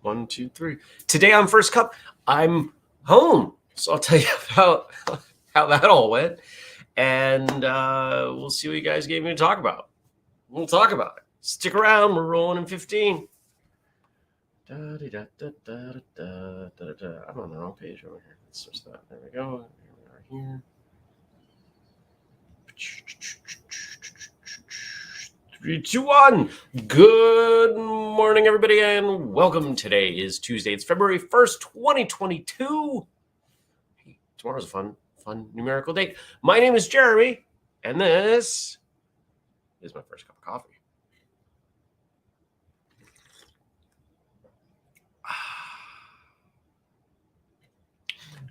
1, 2, 3. Today on First Cup, I'm home. So I'll tell you about how that all went. And we'll see what you guys gave me to talk about. We'll talk about it. Stick around. We're rolling in 15. I'm on the wrong page over here. Let's switch that. There we go. Here we are here. 3, 2, 1. Good morning, everybody, and welcome. Today is Tuesday. It's February 1st, 2022. Hey, tomorrow's a fun numerical date. My name is Jeremy, and this is my first cup of coffee.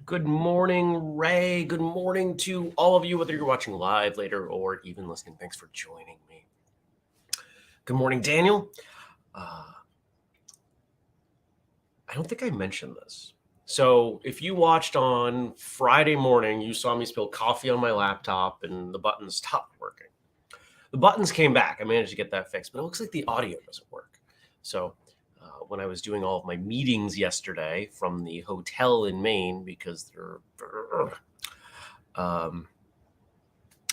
Good morning, Ray. Good morning to all of you, whether you're watching live later or even listening. Thanks for joining me. Good morning, Daniel. I don't think I mentioned this. So if you watched on Friday morning, you saw me spill coffee on my laptop and the buttons stopped working. The buttons came back. I managed to get that fixed, but it looks like the audio doesn't work. So when I was doing all of my meetings yesterday from the hotel in Maine, because I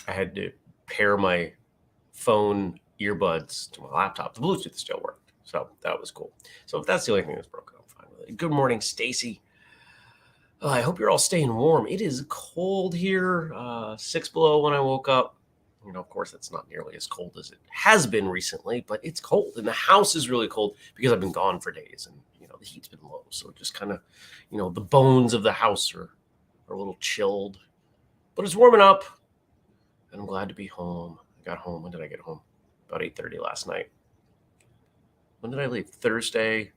had to pair my phone earbuds to my laptop. The Bluetooth still worked, so that was cool. So if that's the only thing that's broken, I'm fine with it. Good morning, Stacy. I hope you're all staying warm. It is cold here, 6 below when I woke up. You know, of course, it's not nearly as cold as it has been recently, but it's cold. And the house is really cold because I've been gone for days and, you know, the heat's been low. So it just kind of, you know, the bones of the house are a little chilled. But it's warming up, and I'm glad to be home. I got home. When did I get home? About 8:30 last night. When did I leave? Thursday,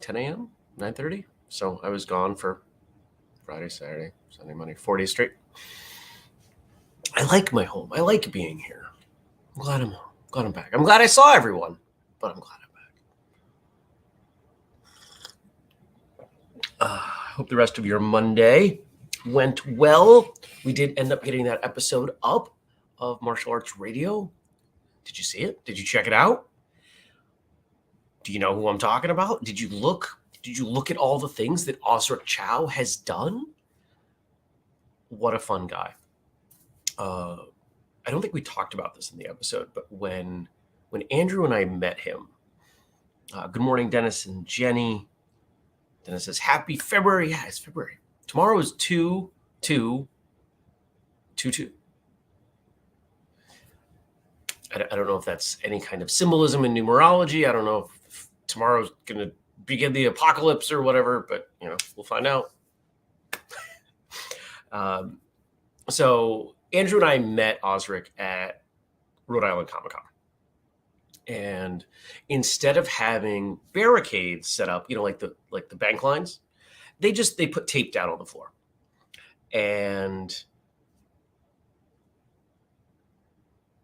10 a.m., 9:30? So I was gone for Friday, Saturday, Sunday, Monday, 4 days straight. I like my home. I like being here. I'm glad I'm home. Glad I'm back. I'm glad I saw everyone, but I'm glad I'm back. I hope the rest of your Monday went well. We did end up getting that episode up of Martial Arts Radio. Did you see it? Did you check it out? Do you know who I'm talking about? Did you look at all the things that Osric Chow has done? What a fun guy. I don't think we talked about this in the episode, but when Andrew and I met him, good morning, Dennis and Jenny. Dennis says, happy February. Yeah, it's February. Tomorrow is 2/2/22. I don't know if that's any kind of symbolism in numerology. I don't know if tomorrow's going to begin the apocalypse or whatever, but, you know, we'll find out. So Andrew and I met Osric at Rhode Island Comic-Con. And instead of having barricades set up, you know, like the bank lines, they put tape down on the floor. And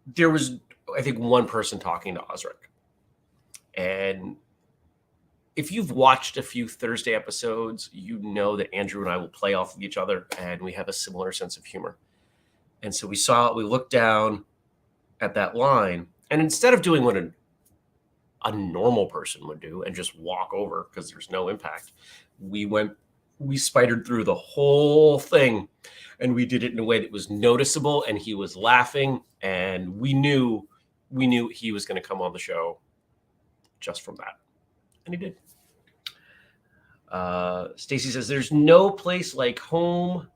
there was, I think, one person talking to Osric. And if you've watched a few Thursday episodes, you know that Andrew and I will play off of each other, and we have a similar sense of humor. And so we looked down at that line, and instead of doing what a normal person would do and just walk over because there's no impact, we spidered through the whole thing, and we did it in a way that was noticeable, and he was laughing, and we knew he was going to come on the show just from that. And he did. Stacy says, there's no place like home.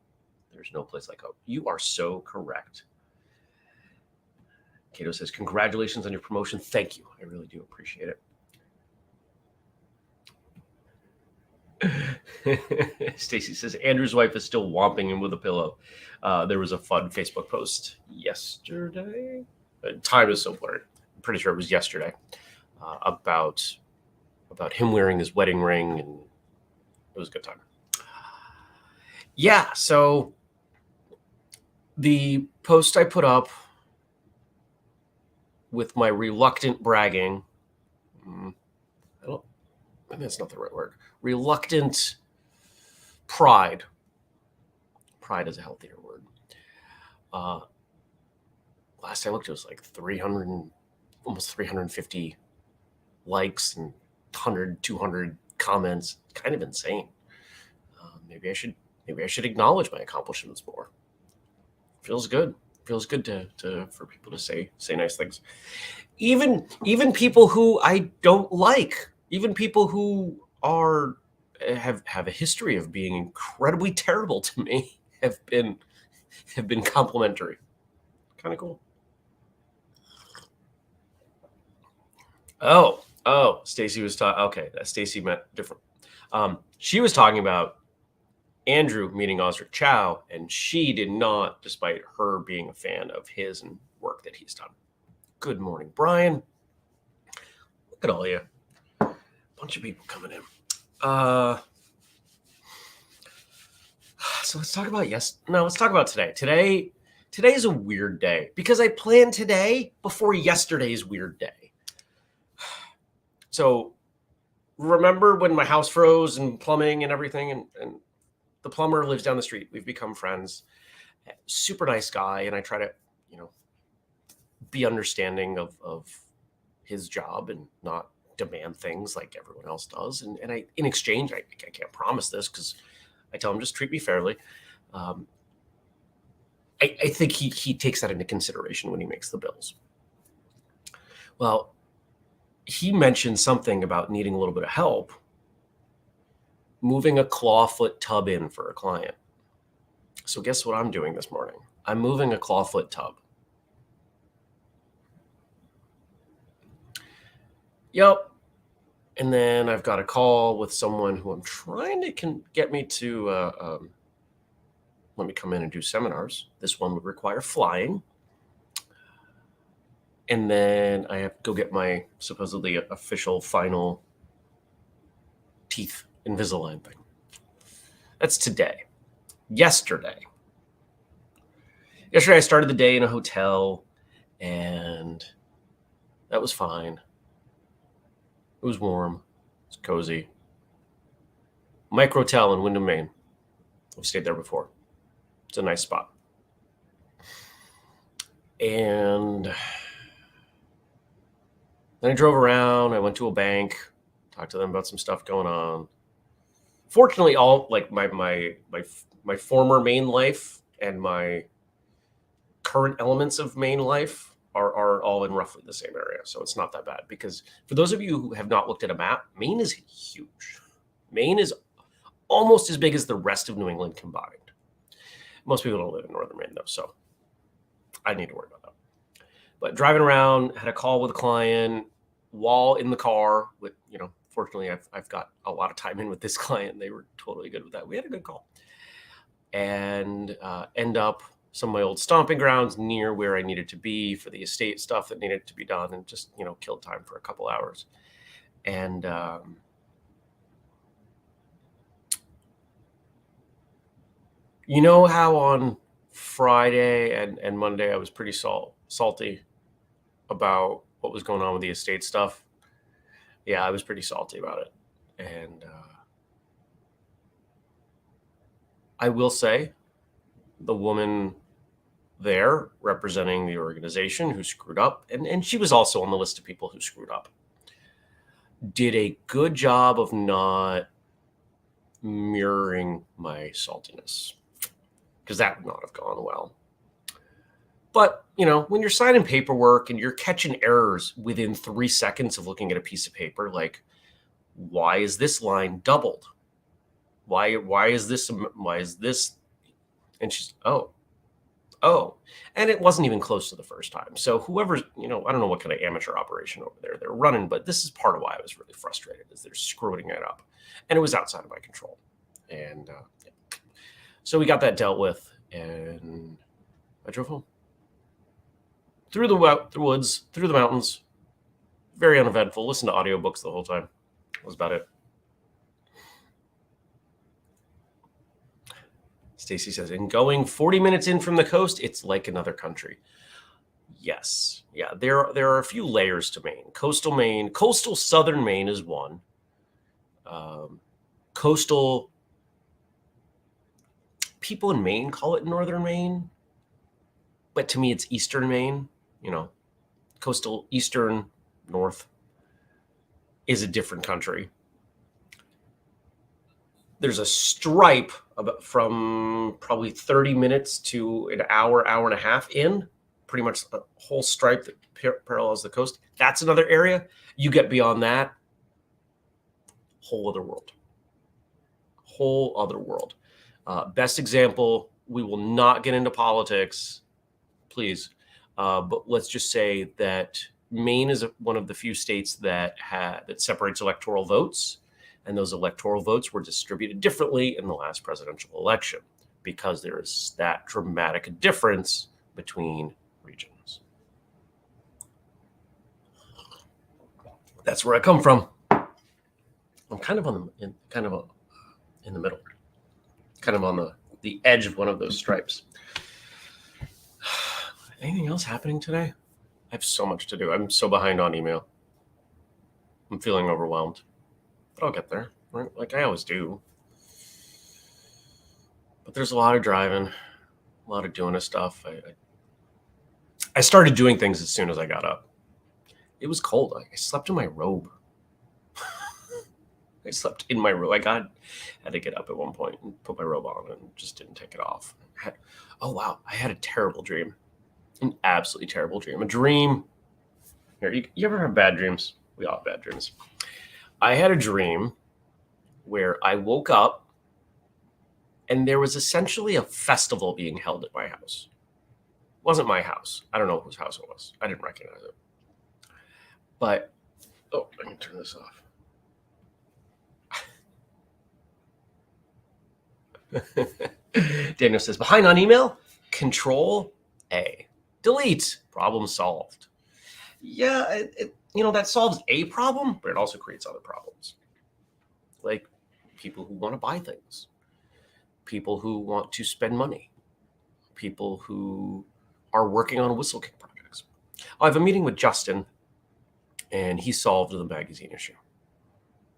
There's no place like home. You are so correct. Cato says, congratulations on your promotion. Thank you. I really do appreciate it. Stacy says, Andrew's wife is still whomping him with a pillow. There was a fun Facebook post yesterday. Time is so blurred. I'm pretty sure it was yesterday. About him wearing his wedding ring, and it was a good time. Yeah, so the post I put up with my reluctant bragging, maybe that's not the right word. Reluctant pride. Pride is a healthier word. Last I looked, it was like 300, almost 350 likes and 100, 200 comments. Kind of insane. Maybe I should acknowledge my accomplishments more. Feels good. Feels good to for people to say nice things. Even people who I don't like, even people who have a history of being incredibly terrible to me have been complimentary. Kind of cool. Oh, Stacy was talking. Okay, Stacy meant different. She was talking about Andrew meeting Osric Chow, and she did not, despite her being a fan of his and work that he's done. Good morning, Brian. Look at all you. Bunch of people coming in. So let's talk about let's talk about today. Today is a weird day because I planned today before yesterday's weird day. So remember when my house froze and plumbing and everything, and the plumber lives down the street. We've become friends. Super nice guy, and I try to, be understanding of his job and not demand things like everyone else does. And I, in exchange, I can't promise this because I tell him just treat me fairly. I think he takes that into consideration when he makes the bills. Well, he mentioned something about needing a little bit of help moving a clawfoot tub in for a client. So guess what I'm doing this morning? I'm moving a clawfoot tub. Yep. And then I've got a call with someone who I'm trying to get me to let me come in and do seminars. This one would require flying. And then I have to go get my supposedly official final teeth Invisalign thing. That's today. Yesterday I started the day in a hotel, and that was fine. It was warm. It's cozy. Microtel in Windham, Maine. I've stayed there before. It's a nice spot. And then I drove around. I went to a bank, talked to them about some stuff going on. Fortunately, all like my former Maine life and my current elements of Maine life are all in roughly the same area. So it's not that bad, because for those of you who have not looked at a map, Maine is huge. Maine is almost as big as the rest of New England combined. Most people don't live in northern Maine, though, so I need to worry about that. But driving around, had a call with a client while in the car with, fortunately, I've got a lot of time in with this client. They were totally good with that. We had a good call. And end up some of my old stomping grounds near where I needed to be for the estate stuff that needed to be done, and just, killed time for a couple hours. And you know how on Friday and Monday I was pretty salty about what was going on with the estate stuff? Yeah, I was pretty salty about it. And I will say the woman there representing the organization who screwed up, and she was also on the list of people who screwed up, did a good job of not mirroring my saltiness, because that would not have gone well. But, when you're signing paperwork and you're catching errors within 3 seconds of looking at a piece of paper, like, why is this line doubled? Why is this? And she's, oh. And it wasn't even close to the first time. So whoever's, I don't know what kind of amateur operation over there they're running, but this is part of why I was really frustrated, is they're screwing it up. And it was outside of my control. And so we got that dealt with, and I drove home. Through the woods, through the mountains. Very uneventful. Listened to audiobooks the whole time. That was about it. Stacy says, and going 40 minutes in from the coast, it's like another country. Yes. Yeah, there are a few layers to Maine. Coastal southern Maine is one. Coastal, people in Maine call it northern Maine, but to me it's eastern Maine, coastal eastern north. is a different country. There's a stripe from probably 30 minutes to an hour, hour and a half in, pretty much a whole stripe that parallels the coast. That's another area. You get beyond that, whole other world. Whole other world. Best example, we will not get into politics, please. But let's just say that Maine is one of the few states that separates electoral votes. And those electoral votes were distributed differently in the last presidential election because there is that dramatic difference between regions. That's where I come from. I'm kind of in the middle, kind of on the edge of one of those stripes. Anything else happening today? I have so much to do. I'm so behind on email. I'm feeling overwhelmed. But I'll get there, right? Like I always do. But there's a lot of driving, a lot of doing stuff. I started doing things as soon as I got up. It was cold. I slept in my robe. I slept in my robe. Had to get up at one point and put my robe on and just didn't take it off. Oh, wow. I had a terrible dream. An absolutely terrible dream. A dream. Here, you ever have bad dreams? We all have bad dreams. I had a dream where I woke up and there was essentially a festival being held at my house. It wasn't my house. I don't know whose house it was. I didn't recognize it. But, oh, I can turn this off. Daniel says, behind on email, Control A. Delete. Problem solved. Yeah, that solves a problem, but it also creates other problems. Like people who want to buy things, people who want to spend money, people who are working on whistlekick projects. I have a meeting with Justin, and he solved the magazine issue.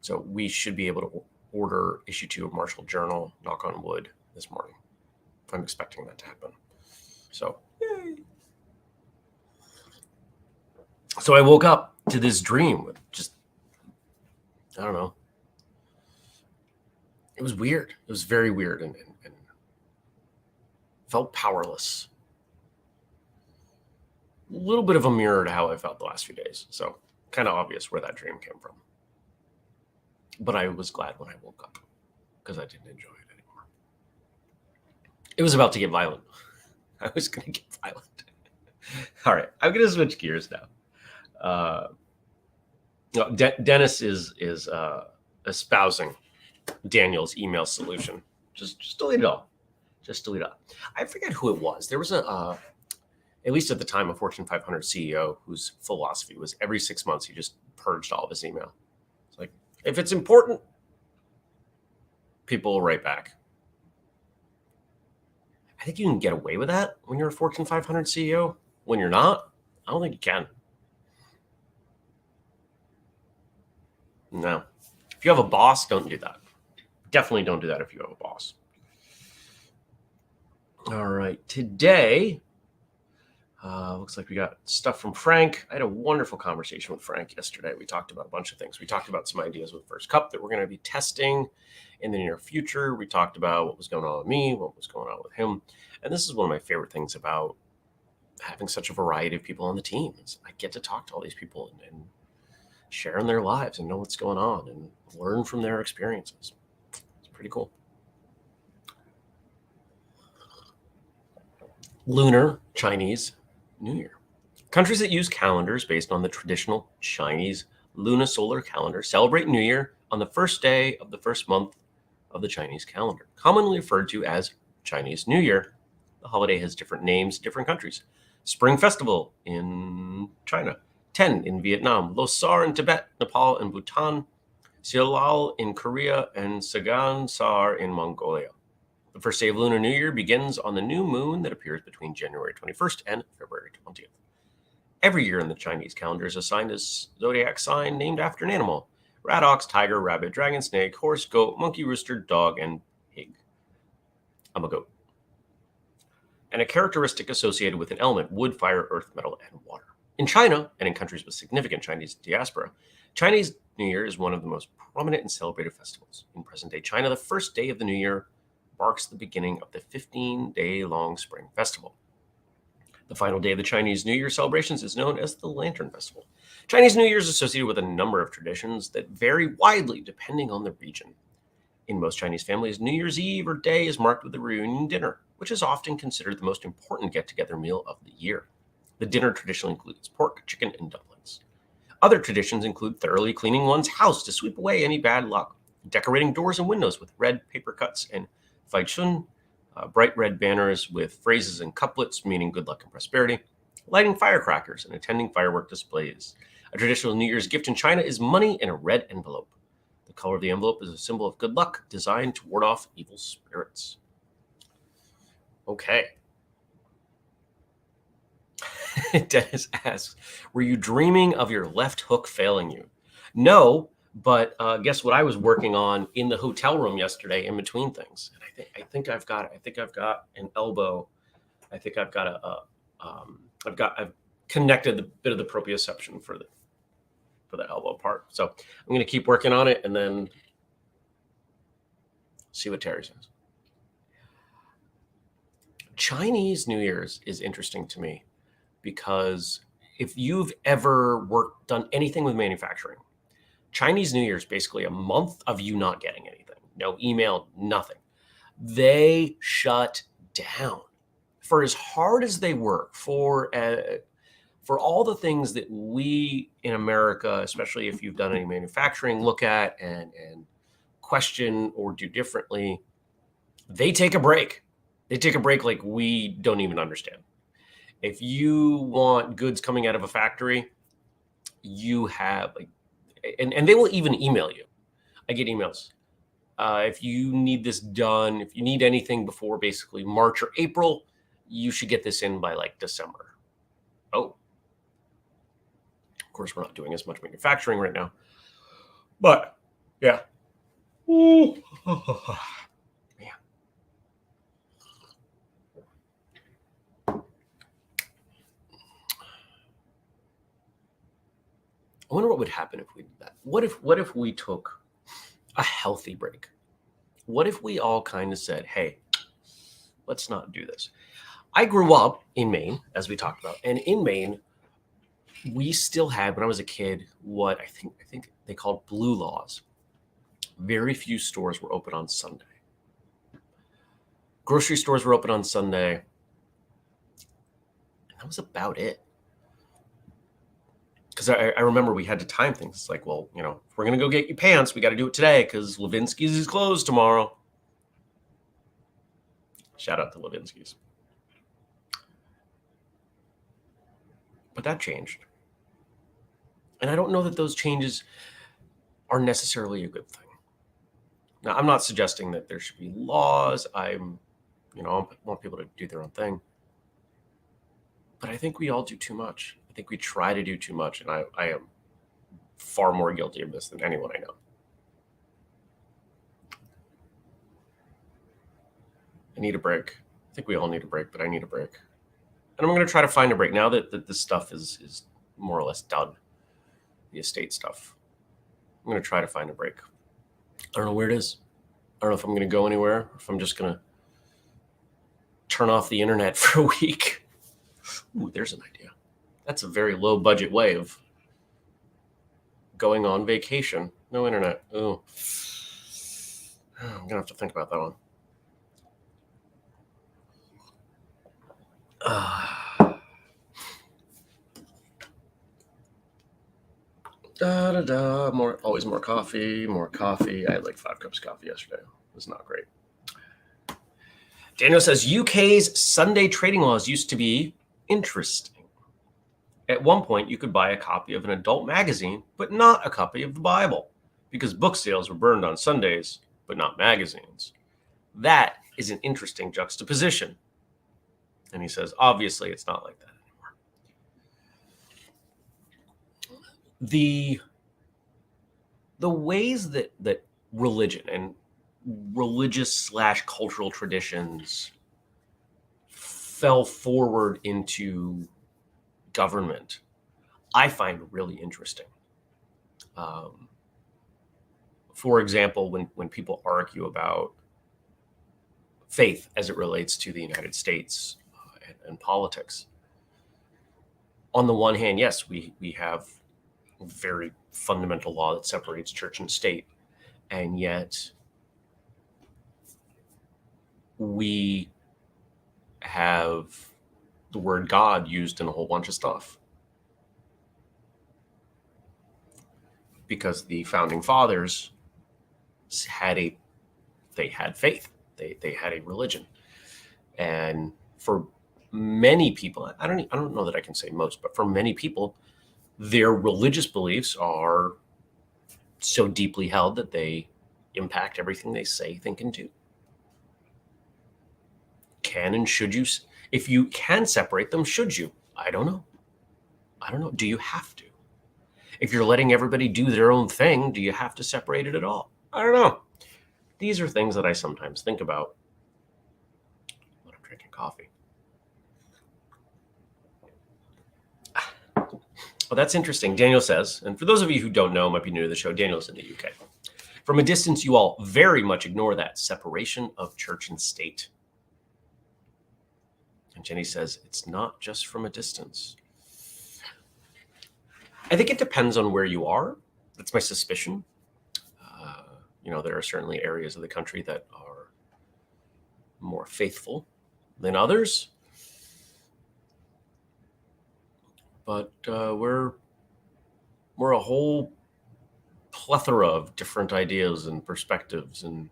So we should be able to order issue 2 of Marshall Journal, knock on wood, this morning. I'm expecting that to happen. So, yay. So I woke up to this dream with just, I don't know. It was weird. It was very weird and felt powerless. A little bit of a mirror to how I felt the last few days. So kind of obvious where that dream came from. But I was glad when I woke up because I didn't enjoy it anymore. It was about to get violent. I was going to get violent. All right. I'm going to switch gears now. Dennis is espousing Daniel's email solution. Just delete it all. Just delete it all. I forget who it was. There was at least at the time, a Fortune 500 CEO whose philosophy was every 6 months he just purged all of his email. It's like, if it's important, people will write back. I think you can get away with that when you're a Fortune 500 CEO. When you're not, I don't think you can. No. If you have a boss, don't do that. Definitely don't do that if you have a boss. All right. Today, looks like we got stuff from Frank. I had a wonderful conversation with Frank yesterday. We talked about a bunch of things. We talked about some ideas with First Cup that we're going to be testing in the near future. We talked about what was going on with me, what was going on with him. And this is one of my favorite things about having such a variety of people on the team. I get to talk to all these people and share in their lives and know what's going on and learn from their experiences. It's pretty cool. Lunar Chinese New Year. Countries that use calendars based on the traditional Chinese lunisolar calendar celebrate New Year on the first day of the first month of the Chinese calendar, commonly referred to as Chinese New Year. The holiday has different names in different countries. Spring Festival in China, Ten in Vietnam, Losar in Tibet, Nepal and Bhutan, Seollal in Korea, and Tsagaan Sar in Mongolia. The first day of Lunar New Year begins on the new moon that appears between January 21st and February 20th. Every year in the Chinese calendar is assigned a zodiac sign named after an animal: rat, ox, tiger, rabbit, dragon, snake, horse, goat, monkey, rooster, dog, and pig. I'm a goat. And a characteristic associated with an element: wood, fire, earth, metal, and water. In China, and in countries with significant Chinese diaspora, Chinese New Year is one of the most prominent and celebrated festivals. In present-day China, the first day of the New Year marks the beginning of the 15-day-long Spring Festival. The final day of the Chinese New Year celebrations is known as the Lantern Festival. Chinese New Year is associated with a number of traditions that vary widely depending on the region. In most Chinese families, New Year's Eve or day is marked with a reunion dinner, which is often considered the most important get-together meal of the year. The dinner traditionally includes pork, chicken, and dumplings. Other traditions include thoroughly cleaning one's house to sweep away any bad luck, decorating doors and windows with red paper cuts and faichun, bright red banners with phrases and couplets meaning good luck and prosperity, lighting firecrackers, and attending firework displays. A traditional New Year's gift in China is money in a red envelope. The color of the envelope is a symbol of good luck, designed to ward off evil spirits. Okay. Dennis asks, were you dreaming of your left hook failing you? No, but guess what I was working on in the hotel room yesterday in between things. And I think I've got an elbow. I think I've got I've connected the bit of the proprioception for the elbow part. So I'm going to keep working on it and then see what Terry says. Chinese New Year's is interesting to me because if you've ever done anything with manufacturing, Chinese New Year is basically a month of you not getting anything. No email, nothing. They shut down. For as hard as they work, for all the things that we in America, especially if you've done any manufacturing, look at and question or do differently, they take a break. They take a break like we don't even understand. If you want goods coming out of a factory, you have and they will even email you. I get emails. If you need this done, if you need anything before basically March or April, you should get this in by like December. Oh, of course, we're not doing as much manufacturing right now, but yeah. Ooh. Man. I wonder what would happen if we did that. What if we took a healthy break? What if we all kind of said, hey, let's not do this? I grew up in Maine, as we talked about, and in Maine, we still had, when I was a kid, what I think they called blue laws. Very few stores were open on Sunday. Grocery stores were open on Sunday. And that was about it. Because I remember we had to time things. It's like, well, if we're going to go get you pants, we got to do it today because Levinsky's is closed tomorrow. Shout out to Levinsky's. But that changed. And I don't know that those changes are necessarily a good thing. Now, I'm not suggesting that there should be laws. I want people to do their own thing. But I think we all do too much. I think we try to do too much. And I am far more guilty of this than anyone I know. I need a break. I think we all need a break, but I need a break. And I'm going to try to find a break now that this stuff is more or less done. The estate stuff. I'm going to try to find a break. I don't know where it is. I don't know if I'm going to go anywhere, or if I'm just going to turn off the internet for a week. Ooh, there's an idea. That's a very low budget way of going on vacation. No internet. Ooh. I'm going to have to think about that one. Always more coffee. I had like 5 cups of coffee yesterday. It was not great. Daniel says UK's Sunday trading laws used to be interesting. At one point, you could buy a copy of an adult magazine, but not a copy of the Bible, because book sales were burned on Sundays, but not magazines. That is an interesting juxtaposition. And he says, obviously, it's not like that anymore. The ways that religion and religious / cultural traditions fell forward into government, I find really interesting. For example, when people argue about faith as it relates to the United States and politics, on the one hand, yes, we have a very fundamental law that separates church and state, and yet we have the word God used in a whole bunch of stuff. Because the founding fathers had faith. They had a religion. And for many people, I don't know that I can say most, but for many people, their religious beliefs are so deeply held that they impact everything they say, think, and do. Can and should you? If you can separate them, should you? I don't know. Do you have to? If you're letting everybody do their own thing, do you have to separate it at all? I don't know. These are things that I sometimes think about when I'm drinking coffee. Well, that's interesting. Daniel says, and for those of you who don't know, might be new to the show, Daniel's in the UK. From a distance, you all very much ignore that separation of church and state. And Jenny says, it's not just from a distance. I think it depends on where you are. That's my suspicion. There are certainly areas of the country that are more faithful than others. But we're a whole plethora of different ideas and perspectives, and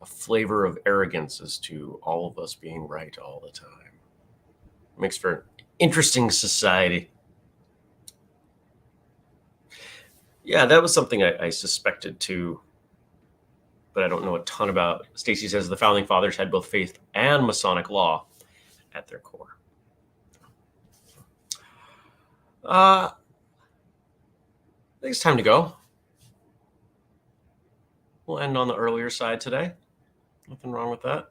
a flavor of arrogance as to all of us being right all the time. It makes for an interesting society. Yeah, that was something I suspected too, but I don't know a ton about. Stacy says the founding fathers had both faith and Masonic law at their core. I think it's time to go. We'll end on the earlier side today. Nothing wrong with that.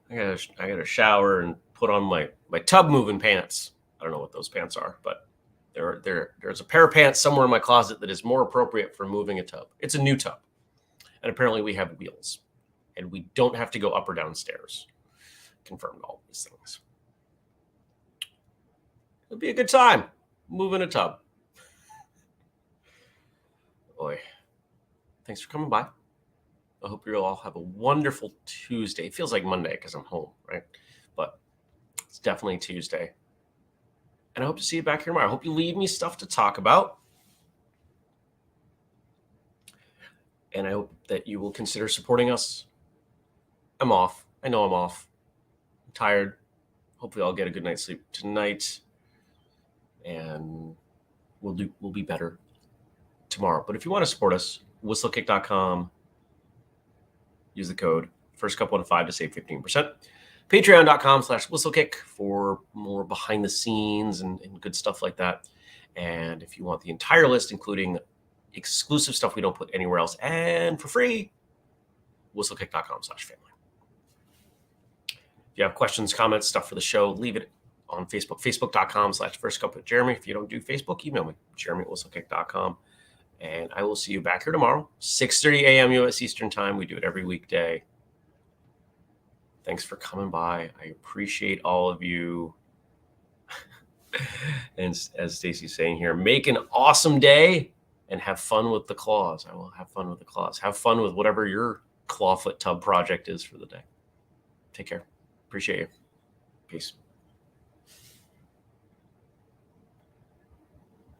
I got to shower and put on my tub moving pants. I don't know what those pants are, but there's a pair of pants somewhere in my closet that is more appropriate for moving a tub. It's a new tub. And apparently we have wheels. And we don't have to go up or down stairs. Confirmed all these things. It'll be a good time moving a tub. Boy, thanks for coming by. I hope you all have a wonderful Tuesday. It feels like Monday because I'm home, right? But it's definitely Tuesday. And I hope to see you back here tomorrow. I hope you leave me stuff to talk about. And I hope that you will consider supporting us. I'm off. I know I'm off. I'm tired. Hopefully I'll get a good night's sleep tonight. And we'll be better tomorrow. But if you want to support us, whistlekick.com. Use the code FirstCup15 to save 15%. Patreon.com/whistlekick for more behind the scenes and good stuff like that. And if you want the entire list, including exclusive stuff we don't put anywhere else and for free, whistlekick.com/family. If you have questions, comments, stuff for the show, leave it on Facebook, facebook.com/firstcup with Jeremy. If you don't do Facebook, email me, jeremy@whistlekick.com. And I will see you back here tomorrow, 6:30 a.m. U.S. Eastern Time. We do it every weekday. Thanks for coming by. I appreciate all of you. And as Stacy's saying here, make an awesome day and have fun with the claws. I will have fun with the claws. Have fun with whatever your clawfoot tub project is for the day. Take care. Appreciate you. Peace.